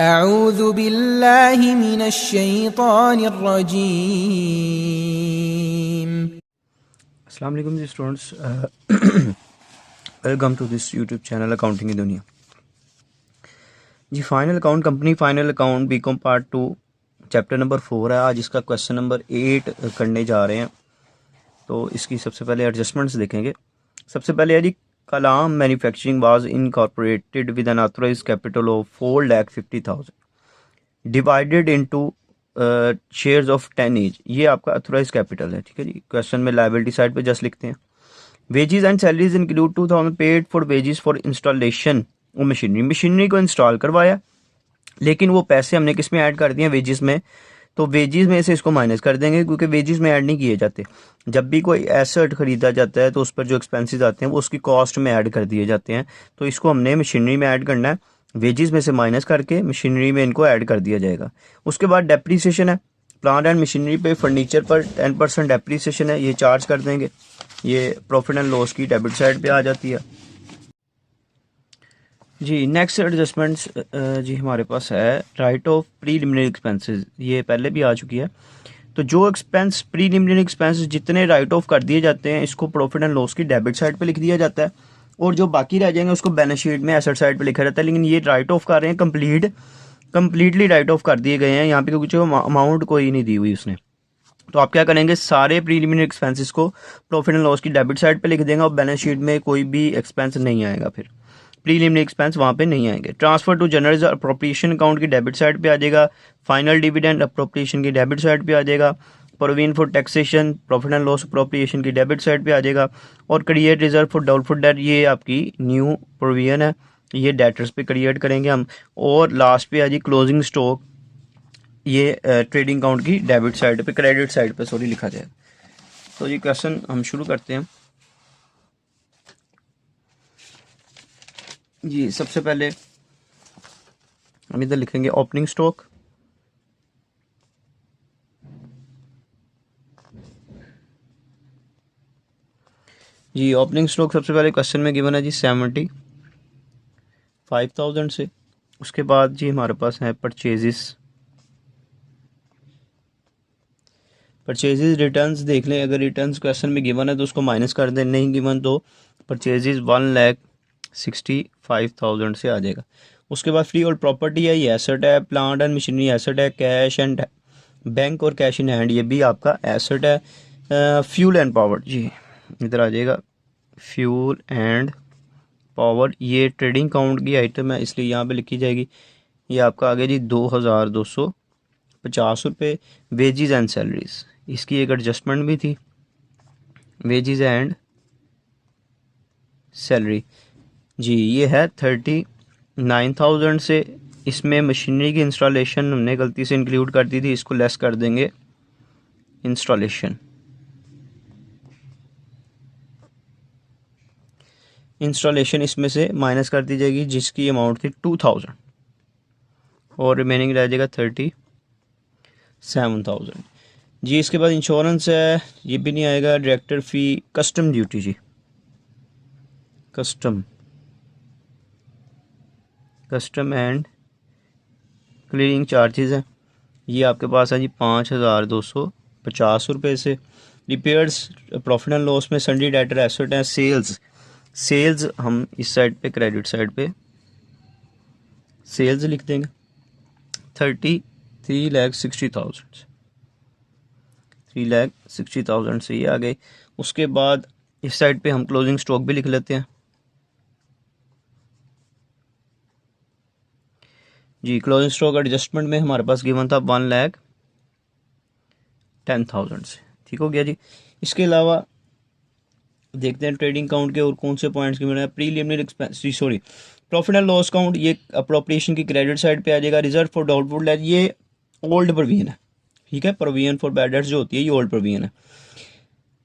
अऊज़ु बिल्लाहि मिनश्शैतानिर्रजीम। अस्सलाम वालेकुम जी students, welcome to this YouTube channel accounting की दुनिया। जी final account company final account BCom part 2 chapter number 4 है। आज इसका क्वेश्चन नंबर 8 करने जा रहे हैं। तो इसकी सबसे पहले एडजस्टमेंट्स देखेंगे। सबसे पहले है जी, Kalam manufacturing was incorporated with an authorised capital of 4,50,000 divided into shares of 10 each. ये आपका अथोराइज कैपिटल है, ठीक है जी। क्वेश्चन में लायबिलिटी साइड पे जस्ट लिखते हैं। Wages and salaries include 2,000 paid for wages for installation वो मशीनरी को इंस्टॉल करवाया, लेकिन वो पैसे हमने किस में ऐड कर दिए, वेजेस में। तो वेजेस में से इसको माइनस कर देंगे, क्योंकि वेजेस में ऐड नहीं किए जाते। जब भी कोई एसेट खरीदा जाता है तो उस पर जो एक्सपेंसेस आते हैं वो उसकी कॉस्ट में ऐड कर दिए जाते हैं। तो इसको हमने मशीनरी में ऐड करना है, वेजेस में से माइनस करके मशीनरी में इनको ऐड कर दिया जाएगा। उसके बाद डेप्रीसिएशन है, प्लांट एंड मशीनरी पे फर्नीचर पर 10% डेप्रीसिएशन है, ये चार्ज कर देंगे। ये प्रॉफिट एंड लॉस की डेबिट साइड पे आ जाती है जी। नेक्स्ट एडजस्टमेंट्स जी हमारे पास है राइट ऑफ प्रीलिमिनरी एक्सपेंसेस, ये पहले भी आ चुकी है। तो जो एक्सपेंस प्रीलिमिनरी एक्सपेंसेस जितने राइट ऑफ कर दिए जाते हैं, इसको प्रॉफिट एंड लॉस की डेबिट साइड पे लिख दिया जाता है, और जो बाकी रह जाएंगे उसको बैलेंस शीट में एसेट साइड पे लिखा जाता है। लेकिन ये राइट ऑफ कर रहे हैं कंप्लीटली राइट ऑफ कर दिए गए हैं यहाँ पे, क्योंकि जो अमाउंट कोई नहीं दी हुई उसने। तो आप क्या करेंगे, सारे प्रीलिमिनरी एक्सपेंसेस को प्रॉफिट एंड लॉस की डेबिट साइड पे लिख देंगे, और बैलेंस शीट में कोई भी एक्सपेंस नहीं आएगा, फिर प्रीलिमिनरी एक्सपेंस वहाँ पे नहीं आएंगे। Transfer to general appropriation account की डेबिट साइड पे आ जाएगा। फाइनल डिविडेंड अप्रोप्रिएशन की डेबिट साइड पे आ जाएगा। Provision for taxation profit and loss appropriation की डेबिट साइड पे आ जाएगा। और create reserve for doubtful debt, ये आपकी न्यू प्रोविजन है, ये डेटर्स पे क्रिएट करेंगे हम। और लास्ट पे आ जी क्लोजिंग स्टॉक, ये ट्रेडिंग अकाउंट की डेबिट साइड पे, क्रेडिट साइड पे सॉरी लिखा जाए। तो ये क्वेश्चन हम शुरू करते हैं जी। सबसे पहले हम इधर लिखेंगे ओपनिंग स्टॉक। जी ओपनिंग स्टॉक सबसे पहले क्वेश्चन में गिवन है जी 75,000 से। उसके बाद जी हमारे पास है परचेजेस रिटर्न्स देख लें। अगर रिटर्न्स क्वेश्चन में गिवन है तो उसको माइनस कर दें, नहीं गिवन तो परचेजेस 1,65,000 से आ जाएगा। उसके बाद फ्री और प्रॉपर्टी है, ये एसेट है। प्लांट एंड मशीनरी एसेट है। कैश एंड बैंक और कैश इन हैंड, ये भी आपका एसेट है। फ्यूल एंड पावर जी इधर आ जाएगा, फ्यूल एंड पावर ये ट्रेडिंग अकाउंट की आइटम है, इसलिए यहाँ पे लिखी जाएगी। ये आपका आ गया जी 2,250 रुपये। वेजेस एंड सैलरीज, इसकी एक एडजस्टमेंट भी थी, वेजेस एंड सैलरी जी ये है 39,000 से। इसमें मशीनरी की इंस्टॉलेशन हमने गलती से इंक्लूड कर दी थी, इसको लेस कर देंगे इंस्टॉलेशन इसमें से माइनस कर दी जाएगी, जिसकी अमाउंट थी 2,000, और रिमेनिंग रह जाएगा 37,000 जी। इसके बाद इंश्योरेंस है, ये भी नहीं आएगा। डायरेक्टर फ़ी, कस्टम ड्यूटी जी, कस्टम एंड क्लियरिंग चार्जेस है, ये आपके पास है जी 5,250 रुपये से। रिपेयर्स प्रॉफिट एंड लॉस में सन्डी डेटर एसेट है। सेल्स हम इस साइड पे क्रेडिट साइड पे सेल्स लिख देंगे 3,60,000 से ये आ गए। उसके बाद इस साइड पे हम क्लोजिंग स्टॉक भी लिख लेते हैं जी। क्लोजिंग स्टॉक एडजस्टमेंट में हमारे पास गिवन था 1,10,000 से, ठीक हो गया जी। इसके अलावा देखते हैं ट्रेडिंग अकाउंट के और कौन से पॉइंट्स गिवन है। Preliminary expense sorry profit and loss account, ये अप्रोप्रिएशन की क्रेडिट साइड पे आ जाएगा। रिजर्व फॉर डाउटफुल डेट, ये ओल्ड प्रोविजन है, ठीक है। प्रोविजन फॉर बैड डेट्स जो होती है ये ओल्ड प्रोविजन है।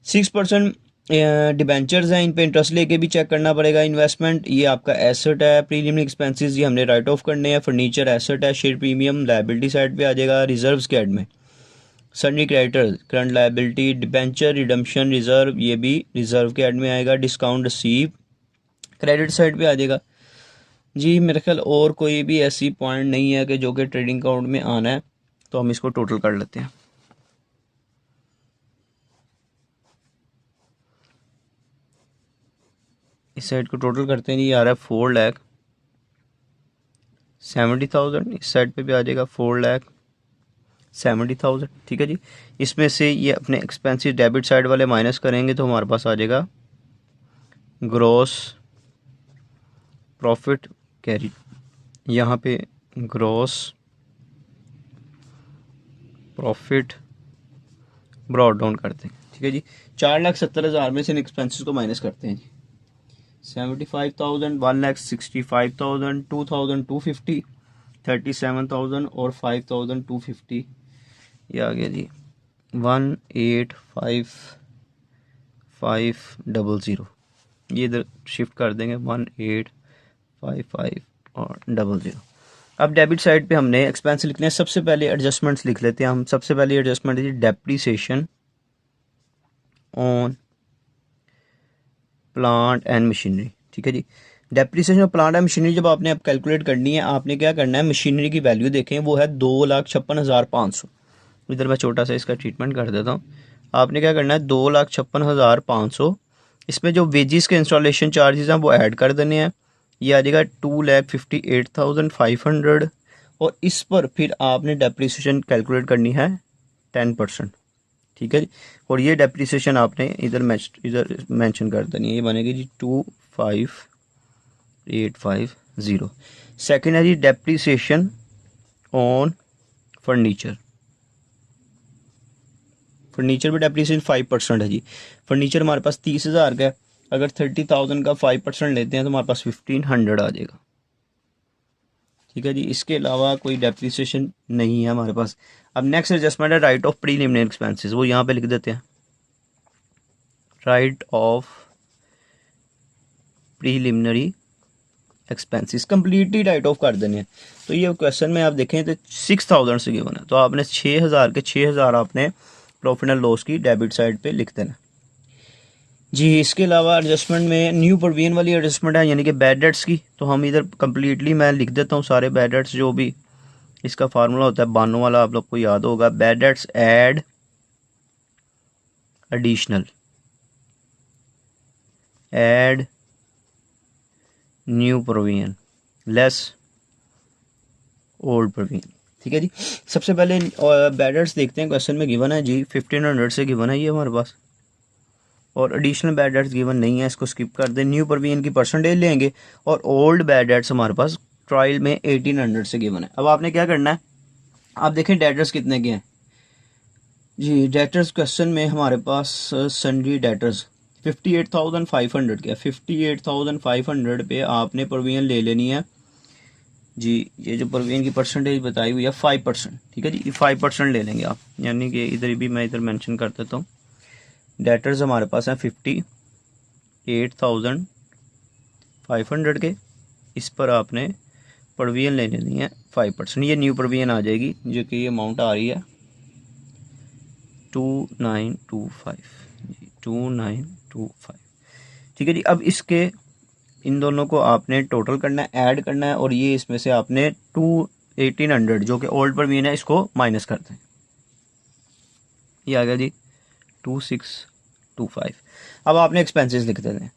6% डिबेंचर्स हैं, इन पे इंटरेस्ट लेके भी चेक करना पड़ेगा। इन्वेस्टमेंट ये आपका एसेट है। प्रीलिमिनरी एक्सपेंसेस ये हमने राइट ऑफ करने हैं। फर्नीचर एसेट है। शेयर प्रीमियम लायबिलिटी साइड पे आ जाएगा। रिजर्व्स के ऐड में Sunny creditor current liability. Debenture redemption reserve, ये भी रिजर्व के ऐड में आएगा। डिस्काउंट रिसीव क्रेडिट साइड पे आ जाएगा। जी मेरे ख्याल और कोई भी ऐसी पॉइंट नहीं है कि जो कि ट्रेडिंग अकाउंट में आना है, तो हम इसको टोटल कर लेते हैं। इस साइड को टोटल करते हैं जी, आ रहा है 4,70,000। इस साइड पे भी आ जाएगा 4,70,000। ठीक है जी। इसमें से ये अपने एक्सपेंसिव डेबिट साइड वाले माइनस करेंगे तो हमारे पास आ जाएगा ग्रॉस प्रॉफिट कैरी। यहाँ पे ग्रॉस प्रॉफिट ब्रॉड डाउन करते हैं। ठीक है जी। 4,70,000 में से इन एक्सपेंसेस को माइनस करते हैं जी। 75,000, 1,65,000, 2,250, 37,000 और 5,250। ये आ गया जी 1,855,000। ये इधर शिफ्ट कर देंगे 1,855 और 000। अब डेबिट साइड पे हमने एक्सपेंस लिखने हैं। सबसे पहले एडजस्टमेंट्स लिख लेते हैं हम। सबसे पहले एडजस्टमेंट है depreciation on plant and machinery. ठीक है जी। Depreciation of plant and machinery जब आपने अब कैलकुलेट करनी है, आपने क्या करना है, मशीनरी की वैल्यू देखें, वो है 2,56,500। इधर मैं छोटा सा इसका ट्रीटमेंट कर देता हूँ। आपने क्या करना है, 2,56,500, इसमें जो वेजिस के इंस्टॉलेशन चार्जेस हैं वो ऐड कर देने हैं। ये आ जाएगा 2,58,500 और इस पर फिर आपने डेप्रीसिएशन कैलकुलेट करनी है 10%। ठीक है जी। और ये डेप्रीसिएशन आपने इधर मेंशन कर देनी है। ये बनेगी जी 25,850। सेकेंड है जी डेप्रीसिएशन ऑन फर्नीचर। फर्नीचर भी डेप्रीसिएशन 5% है जी। फर्नीचर हमारे पास 30,000 का है, अगर 30,000 का 5% लेते हैं तो हमारे पास 1,500 आ जाएगा। ठीक है जी। इसके अलावा कोई डेप्रीसिएशन नहीं है हमारे पास। अब नेक्स्ट एडजस्टमेंट है राइट ऑफ प्रीलिमिनरी एक्सपेंसेस। वो यहाँ पे लिख देते हैं, right of preliminary expenses completely right of कर देने हैं। तो ये क्वेश्चन में आप देखें तो 6,000 से गिवन है, तो आपने 6,000 के 6,000 आपने प्रॉफिट एंड लॉस की डेबिट साइड पे लिख देना जी। इसके अलावा एडजस्टमेंट में न्यू प्रोविजन वाली एडजस्टमेंट है, यानी कि बैड डेट्स की। तो हम इधर कंप्लीटली मैं लिख देता हूँ सारे बैड डेट्स, जो भी इसका फार्मूला होता है बानो वाला, आप लोग को याद होगा। Bad debts add additional add new provision less old provision. ठीक है जी। सबसे पहले बैड डेट्स देखते हैं। क्वेश्चन में गिवन है जी 1,500 से गिवन है ये हमारे पास, और एडिशनल बैड डेट्स गिवन नहीं है, इसको स्किप कर दें। न्यू प्रोविजन की परसेंटेज लेंगे और ओल्ड बैड डेट्स हमारे पास ट्रायल में 1,800 से गिवन है। अब आपने क्या करना है, आप देखें डेटर्स कितने के हैं जी। डेटर्स क्वेश्चन में हमारे पास सन्ड्री डेटर्स 58,500 के। 58,500 पे आपने प्रोविजन ले लेनी है जी। ये जो प्रोविजन की परसेंटेज बताई हुई है 5%। ठीक है जी। ये 5% ले लेंगे आप, यानी कि इधर भी मैं इधर मेंशन कर देता हूँ। डेटर्स हमारे पास हैं 58,500 के। इस पर आपने प्रोविजन ले लेनी है 5%। ये न्यू प्रोविजन आ जाएगी, जो कि ये अमाउंट आ रही है 2,925। ठीक है जी। अब इसके इन दोनों को आपने टोटल करना है, ऐड करना है, और ये इसमें से आपने 1,800 जो कि ओल्ड प्रोविजन है इसको माइनस कर दें। ये आ गया जी 2,625। अब आपने एक्सपेंसेस लिख देते हैं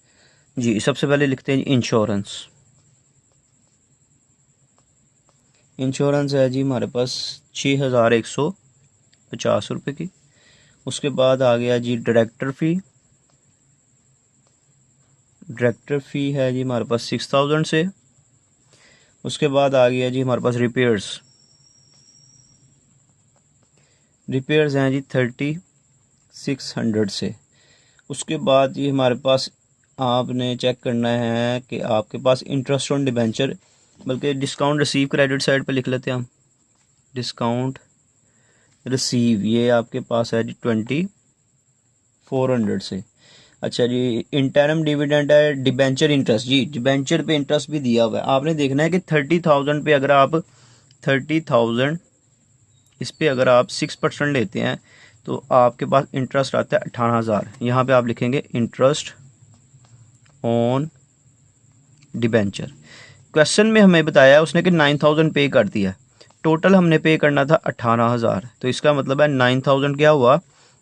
जी। सबसे पहले लिखते हैं इंश्योरेंस। इंश्योरेंस है जी हमारे पास 6,150 रुपये की। उसके बाद आ गया जी डायरेक्टर फ़ी। डायरेक्टर फ़ी है जी हमारे पास 6,000 से। उसके बाद आ गया जी हमारे पास रिपेयर्स। रिपेयर्स हैं जी 3,600 से। उसके बाद ये हमारे पास आपने चेक करना है कि आपके पास इंटरेस्ट ऑन डिबेंचर, बल्कि डिस्काउंट रिसीव क्रेडिट साइड पे लिख लेते हैं हम। डिस्काउंट रिसीव ये आपके पास है जी 2,400 से। अच्छा जी। इंटरम डिविडेंड है डिबेंचर इंटरेस्ट जी। डिबेंचर पे इंटरेस्ट भी दिया हुआ है। आपने देखना है कि 30,000 पे अगर आप 30,000 इस पे अगर आप 6% लेते हैं तो आपके पास इंटरेस्ट आता है 18,000। यहाँ पे आप लिखेंगे इंटरेस्ट ऑन डिबेंचर। क्वेश्चन में हमें बताया उसने कि 9000 पे कर दिया, टोटल हमने पे करना था 18,000, तो इसका मतलब है 9000 क्या हुआ,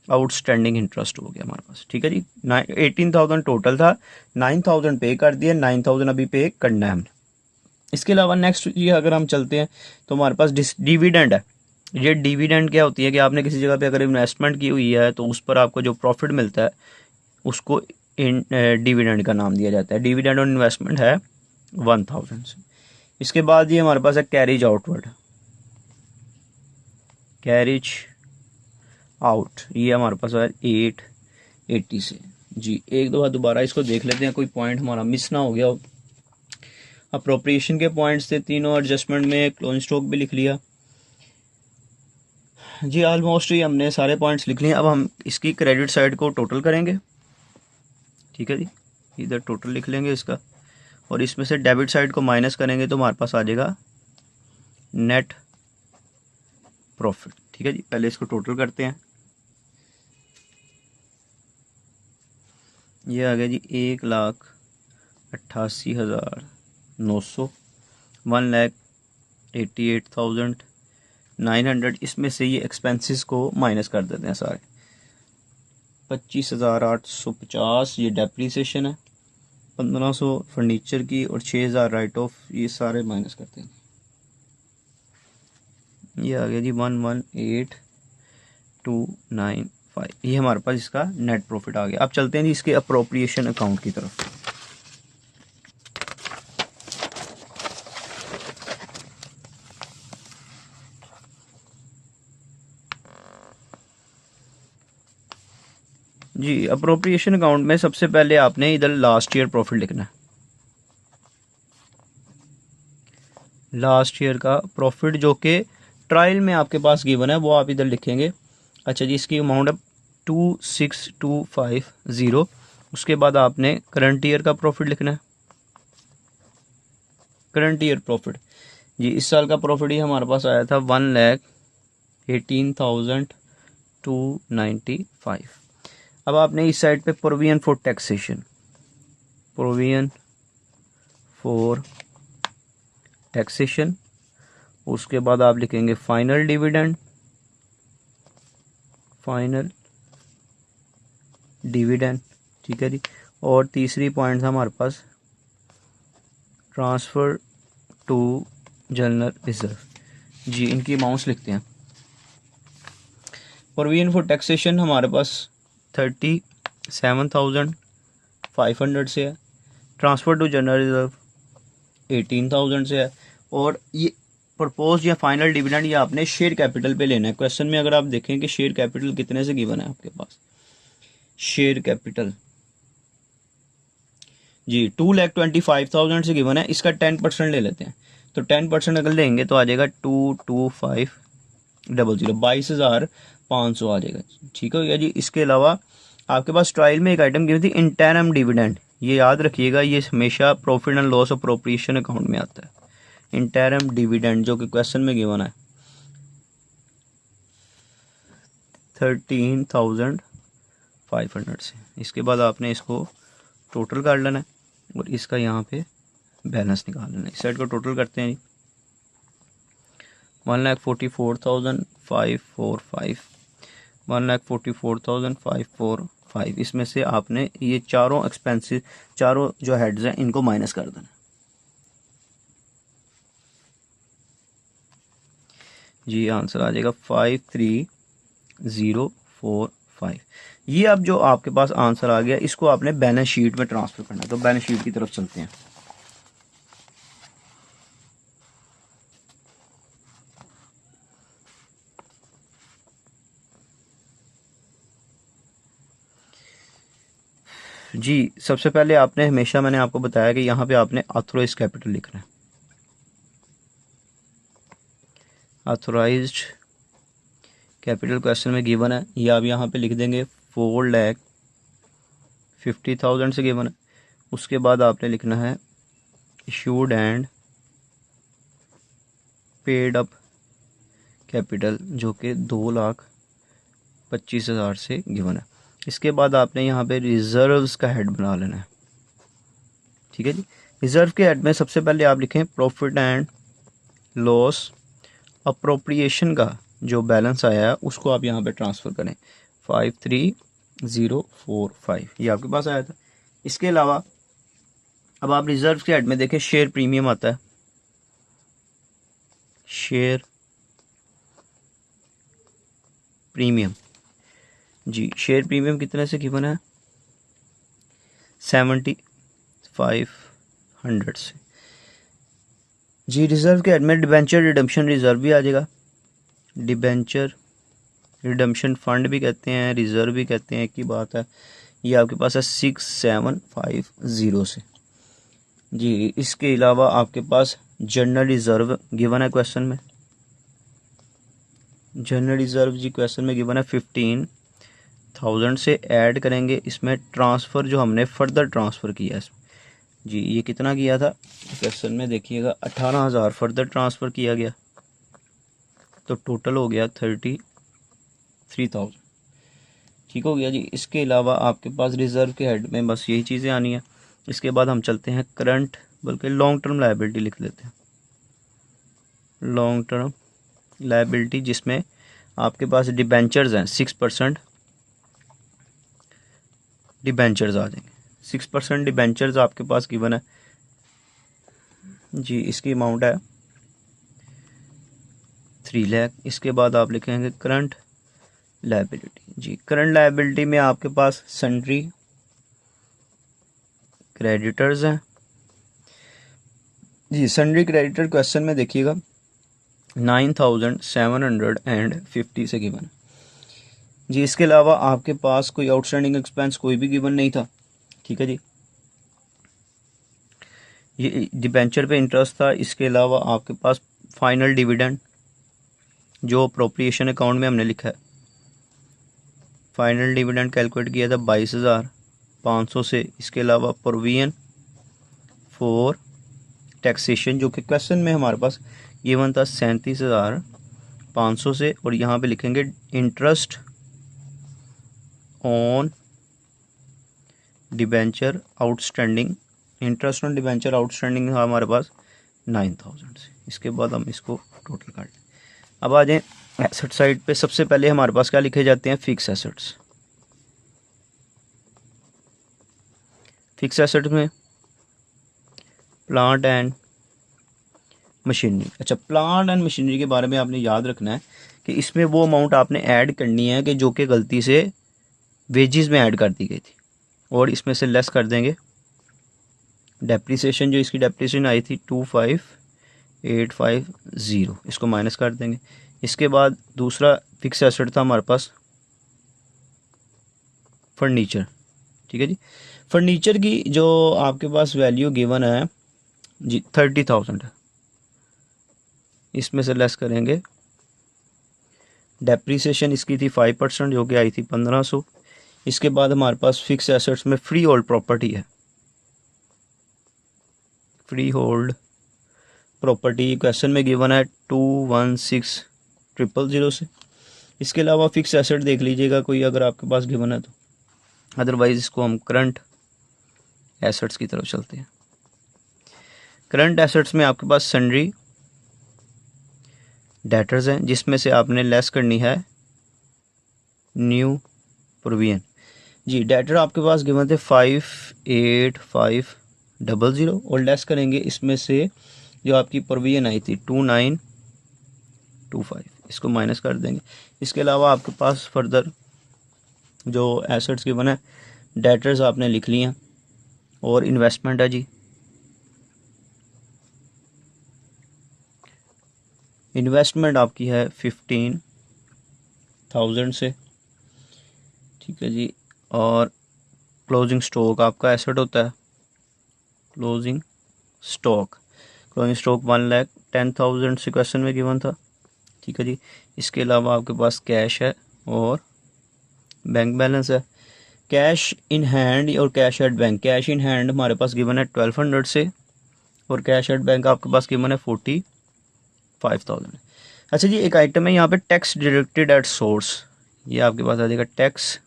आउटस्टैंडिंग इंटरेस्ट हो गया हमारे पास। ठीक है जी, 18,000 टोटल था, 9000 पे कर दिया, 9000 अभी पे करना है हमने। इसके अलावा नेक्स्ट ये अगर हम चलते हैं तो हमारे पास डिविडेंड है। ये डिविडेंड क्या होती है कि आपने किसी जगह पे अगर इन्वेस्टमेंट की हुई है तो उस पर आपको जो प्रॉफिट मिलता है उसको डिविडेंड का नाम दिया जाता है। डिविडेंड ऑन इन्वेस्टमेंट है 1000 से। इसके बाद ये हमारे पास है कैरिज आउटवर्ड, कैरिज आउट, ये हमारे पास है 880 से। जी एक दो बार दोबारा इसको देख लेते हैं, कोई पॉइंट हमारा मिस ना हो गया हो। अप्रोप्रिएशन के पॉइंट्स थे तीनों, एडजस्टमेंट में क्लोजिंग स्टॉक भी लिख लिया। जी ऑलमोस्ट ही हमने सारे पॉइंट्स लिख लिए। अब हम इसकी क्रेडिट साइड को टोटल करेंगे। ठीक है जी, इधर टोटल लिख लेंगे इसका, और इसमें से डेबिट साइड को माइनस करेंगे तो हमारे पास आ जाएगा नेट प्रॉफिट। ठीक है जी, पहले इसको टोटल करते हैं। ये आ गया जी 1,88,900, 1,88,900। इसमें से ये एक्सपेंसेस को माइनस कर देते हैं सारे। 25,850 ये डेप्रीसिएशन है, 1,500 फर्नीचर की, और 6,000 राइट ऑफ, ये सारे माइनस करते हैं। ये आ गया जी 118,295, ये हमारे पास इसका नेट प्रॉफिट आ गया। अब चलते हैं जी इसके अप्रोप्रिएशन अकाउंट की तरफ। जी अप्रोप्रिएशन अकाउंट में सबसे पहले आपने इधर लास्ट ईयर प्रॉफिट लिखना है। लास्ट ईयर का प्रॉफिट जो कि ट्रायल में आपके पास गिवन है वो आप इधर लिखेंगे। अच्छा जी, इसकी अमाउंट है 26,250। उसके बाद आपने करंट ईयर का प्रॉफिट लिखना है। करंट ईयर प्रॉफिट जी इस साल का प्रॉफिट ही हमारे पास आया था 1,18,295। अब आपने इस साइड पे provision for taxation, provision for taxation, उसके बाद आप लिखेंगे फाइनल डिविडेंड, फाइनल डिविडेंड। ठीक है जी, और तीसरी पॉइंट था हमारे पास ट्रांसफ़र टू जनरल रिजर्व। जी इनकी अमाउंट्स लिखते हैं। प्रोविजन फॉर टैक्सेशन हमारे पास 37,500 से है, ट्रांसफ़र टू जनरल रिजर्व 18,000 से है, और ये प्रपोज या फाइनल डिविडेंड ये आपने शेयर कैपिटल पे लेना है। क्वेश्चन में अगर आप देखें कि शेयर कैपिटल कितने से गिवन है आपके पास, शेयर कैपिटल जी 2,25,000 से गिवन है, इसका 10% ले लेते हैं। तो 10% अगर लेंगे तो आ जाएगा 225,000, 22,500 आ जाएगा। ठीक हो गया जी। इसके अलावा आपके पास ट्रायल में एक आइटम गिवन थी इंटरम डिविडेंड, ये याद रखिएगा, ये हमेशा profit and loss appropriation account में आता है। इंटरम डिविडेंड जो कि क्वेश्चन में गिवन है 13,500 से। इसके बाद आपने इसको टोटल कर लेना है और इसका यहाँ पे बैलेंस निकाल लेना है। इस साइड को टोटल करते हैं जी 1,44,545, 1,44,545। इसमें से आपने ये चारों एक्सपेंसिव, चारों जो हेड्स हैं इनको माइनस कर देना। जी आंसर आ जाएगा 53,045। ये अब जो आपके पास आंसर आ गया इसको आपने बैलेंस शीट में ट्रांसफर करना है। तो बैलेंस शीट की तरफ चलते हैं। जी सबसे पहले आपने हमेशा, मैंने आपको बताया कि यहाँ पे आपने ऑथराइज कैपिटल लिखना है। ऑथराइज्ड कैपिटल क्वेश्चन में गिवन है, ये आप यहाँ पे लिख देंगे 4,50,000 से गिवन है। उसके बाद आपने लिखना है issued and paid up capital जो कि 2,25,000 से गिवन है। इसके बाद आपने यहाँ पे रिजर्व्स का हेड बना लेना है। ठीक है जी, रिजर्व के हेड में सबसे पहले आप लिखें प्रॉफिट एंड लॉस अप्रोप्रिएशन का जो बैलेंस आया है उसको आप यहाँ पे ट्रांसफ़र करें 53045, ये आपके पास आया था। इसके अलावा अब आप रिजर्व के हेड में देखें शेयर प्रीमियम आता है, शेयर प्रीमियम जी, शेयर प्रीमियम कितने से गिवन है 7500 से जी। रिजर्व के हेड में डिबेंचर रिडम्पशन रिजर्व भी आ जाएगा, डिबेंचर रिडम्पशन फंड भी कहते हैं, रिजर्व भी कहते हैं, एक ही बात है। ये आपके पास है 6750 से जी। इसके अलावा आपके पास जनरल रिजर्व गिवन है क्वेश्चन में, जनरल रिजर्व जी क्वेश्चन में गिवन है 15,000 से ऐड करेंगे इसमें ट्रांसफ़र जो हमने फर्दर ट्रांसफ़र किया है जी। ये कितना किया था क्वेश्चन में देखिएगा 18,000 फर्दर ट्रांसफ़र किया गया, तो टोटल हो गया 33,000, ठीक हो गया जी। इसके अलावा आपके पास रिज़र्व के हेड में बस यही चीज़ें आनी है। इसके बाद हम चलते हैं करंट, बल्कि लॉन्ग टर्म लायबिलिटी लिख लेते हैं, लॉन्ग टर्म लायबिलिटी जिसमें आपके पास डिबेंचर्स हैं 6% डिबेंचर्स आ जाएंगे, 6% डिबेंचर्स आपके पास गिवन है जी। इसकी अमाउंट है 3 लाख। इसके बाद आप लिखेंगे करंट लायबिलिटी जी। करंट लायबिलिटी में आपके पास सन्ड्री क्रेडिटर्स हैं जी। सन्ड्री क्रेडिटर क्वेश्चन में देखिएगा 9750 से गिवन जी। इसके अलावा आपके पास कोई आउटस्टैंडिंग एक्सपेंस कोई भी गिवन नहीं था, ठीक है जी। ये डिबेंचर पे इंटरेस्ट था। इसके अलावा आपके पास फाइनल डिविडेंड जो अप्रोप्रिएशन अकाउंट में हमने लिखा है, फाइनल डिविडेंड कैलकुलेट किया था 22,500 से। इसके अलावा प्रोविजन फॉर टैक्सेशन जो कि क्वेश्चन में हमारे पास गिवन था 37,500 से, और यहाँ पे लिखेंगे interest on debenture outstanding, interest on debenture outstanding था हमारे पास 9,000 से। इसके बाद हम इसको टोटल काट लें। अब आ जाएं एसेट साइड पे। सबसे पहले हमारे पास क्या लिखे जाते हैं फिक्स एसेट्स। फिक्स एसेट में प्लांट एंड मशीनरी। अच्छा, प्लांट एंड मशीनरी के बारे में आपने याद रखना है कि इसमें वो अमाउंट आपने ऐड करनी है कि जो कि गलती से वेजेस में ऐड कर दी गई थी, और इसमें से लेस कर देंगे डेप्रिसिएशन, जो इसकी डेप्रिसिएशन आई थी 25,850, इसको माइनस कर देंगे। इसके बाद दूसरा फिक्स एसेट था हमारे पास फर्नीचर, ठीक है जी। फर्नीचर की जो आपके पास वैल्यू गिवन है जी 30,000 है, इसमें से लेस करेंगे डेप्रिसिएशन, इसकी थी 5% जो कि आई थी 1,500। इसके बाद हमारे पास फिक्स एसेट्स में फ्री होल्ड प्रॉपर्टी है, फ्री होल्ड प्रॉपर्टी क्वेश्चन में गिवन है 216,000 से। इसके अलावा फिक्स एसेट देख लीजिएगा कोई अगर आपके पास गिवन है तो, अदरवाइज इसको हम करंट एसेट्स की तरफ चलते हैं। करंट एसेट्स में आपके पास सन्ड्री डेटर्स हैं जिसमें से आपने लेस करनी है न्यू प्रोविजन जी। डेटर आपके पास गिवन थे 58,500 और लेस करेंगे इसमें से जो आपकी प्रोविजन आई थी 2925, इसको माइनस कर देंगे। इसके अलावा आपके पास फर्दर जो एसेट्स गिवन है डेटर्स आपने लिख लिए हैं, और इन्वेस्टमेंट है जी। इन्वेस्टमेंट आपकी है 15,000 से, ठीक है जी। और क्लोजिंग स्टॉक आपका एसेट होता है, क्लोजिंग स्टॉक 1,10,000 से क्वेश्चन में गिवन था, ठीक है जी। इसके अलावा आपके पास कैश है और बैंक बैलेंस है। कैश इन हैंड और cash at bank, cash in hand हमारे पास गिवन है 1,200 से, और कैश एट बैंक आपके पास गिवन है 45,000। अच्छा जी, एक आइटम है यहाँ पे टैक्स डिडक्टेड एट सोर्स, ये आपके पास आ जाएगा टैक्स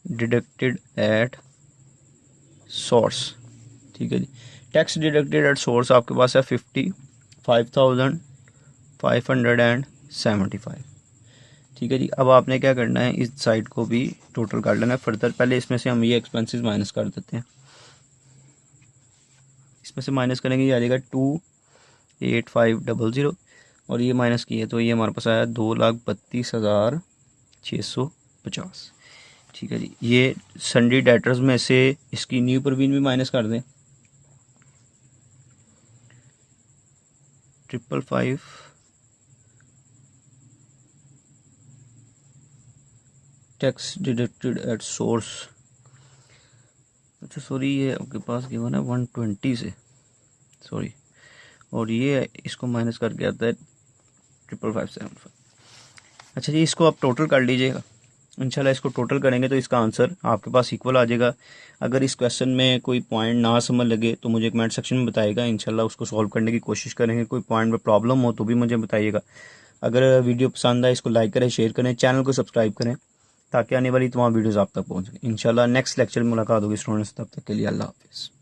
डिडक्टेड एट सोर्स। ठीक है जी। टैक्स डिडक्टेड एट सोर्स आपके पास है 55,575, ठीक है जी। अब आपने क्या करना है, इस साइड को भी टोटल कर लेना है फर्दर। पहले इसमें से हम ये एक्सपेंसेस माइनस कर देते हैं। इसमें से माइनस करेंगे, ये आ जाएगा 28500 और ये माइनस किए तो ये हमारे पास आया 2,32,650, ठीक है जी। ये सन्डी डेटर्स में से इसकी न्यू परवीन भी माइनस कर दें, 555 टैक्स डिडक्टेड एट सोर्स, अच्छा सॉरी ये आपके पास गिवन है 120 से, सॉरी, और ये इसको माइनस करके आता है 55575। अच्छा जी, इसको आप टोटल कर लीजिएगा इंशाल्लाह। इसको टोटल करेंगे तो इसका आंसर आपके पास इक्वल आ जाएगा। अगर इस क्वेश्चन में कोई पॉइंट ना समझ लगे तो मुझे कमेंट सेक्शन में बताइएगा, इंशाल्लाह उसको सॉल्व करने की कोशिश करेंगे। कोई पॉइंट में प्रॉब्लम हो तो भी मुझे बताइएगा। अगर वीडियो पसंद आए इसको लाइक करें, शेयर करें, चैनल को सब्सक्राइब करें ताकि आने वाली तमाम वीडियोज़ आप तक पहुँच। इंशाल्लाह नेक्स्ट लेक्चर में मुलाकात होगी स्टूडेंट्स, तब तक के लिए अल्लाह हाफिज़।